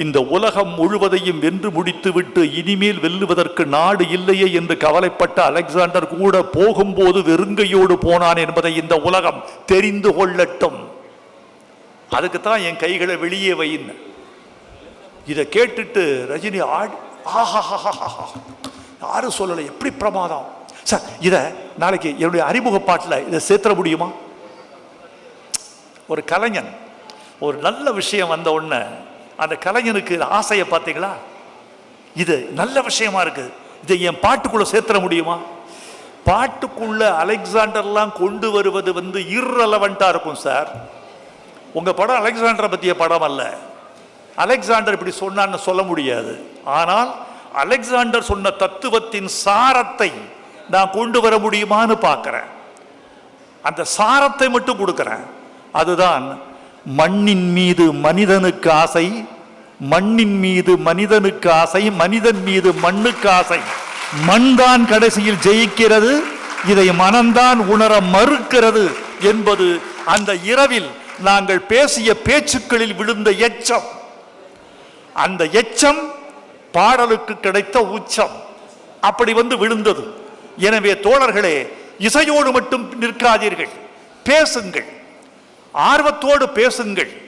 இந்த உலகம் முழுவதையும் வென்று முடித்துவிட்டு இனிமேல் வெல்லுவதற்கு நாடு இல்லையே என்று கவலைப்பட்ட அலெக்சாண்டர் கூட போகும்போது வெறுங்கையோடு போனான் என்பதை இந்த உலகம் தெரிந்து கொள்ளட்டும். அதுக்குத்தான் என் கைகளை வெளியே வையின். இதை கேட்டுட்டு ரஜினி யாரும் சொல்லலை, எப்படி பிரமாதம் சார். இதை நாளைக்கு என்னுடைய அறிமுக பாட்டில் இதை சேர்த்துற முடியுமா? ஒரு கலைஞன் ஒரு நல்ல விஷயம் வந்த உடனே அந்த கலைஞனுக்கு ஆசையை பார்த்தீங்களா? இது நல்ல விஷயமா இருக்கு, இதை என் பாட்டுக்குள்ள சேர்த்துற முடியுமா? பாட்டுக்குள்ள அலெக்சாண்டர்லாம் கொண்டு வருவது இர்ரெலவெண்டா இருக்கும் சார். உங்க படம் அலெக்சாண்டரை பற்றிய படம் அல்ல. அலெக்சாண்டர் இப்படி சொன்னான்னு சொல்ல முடியாது. ஆனால் அலெக்சாண்டர் சொன்ன தத்துவத்தின் சாரத்தை நான் கொண்டு வர முடியுமான்னு பார்க்கிறேன். அந்த சாரத்தை மட்டும் கொடுக்கிறேன். அதுதான் மண்ணின் மீது மனிதனுக்கு ஆசை, மண்ணின் மீது மனிதனுக்கு ஆசை, மனிதன் மீது மண்ணுக்கு ஆசை. மண் தான் கடைசியில் ஜெயிக்கிறது, இதை மனம்தான் உணர மறுக்கிறது என்பது அந்த இரவில் நாங்கள் பேசிய பேச்சுக்களில் விழுந்த எச்சம். அந்த எச்சம் பாடலுக்கு கிடைத்த உச்சம். அப்படி விழுந்தது. எனவே தோழர்களே, இசையோடு மட்டும் நிற்காதீர்கள், பேசுங்கள், ஆர்வத்தோடு பேசுங்கள்.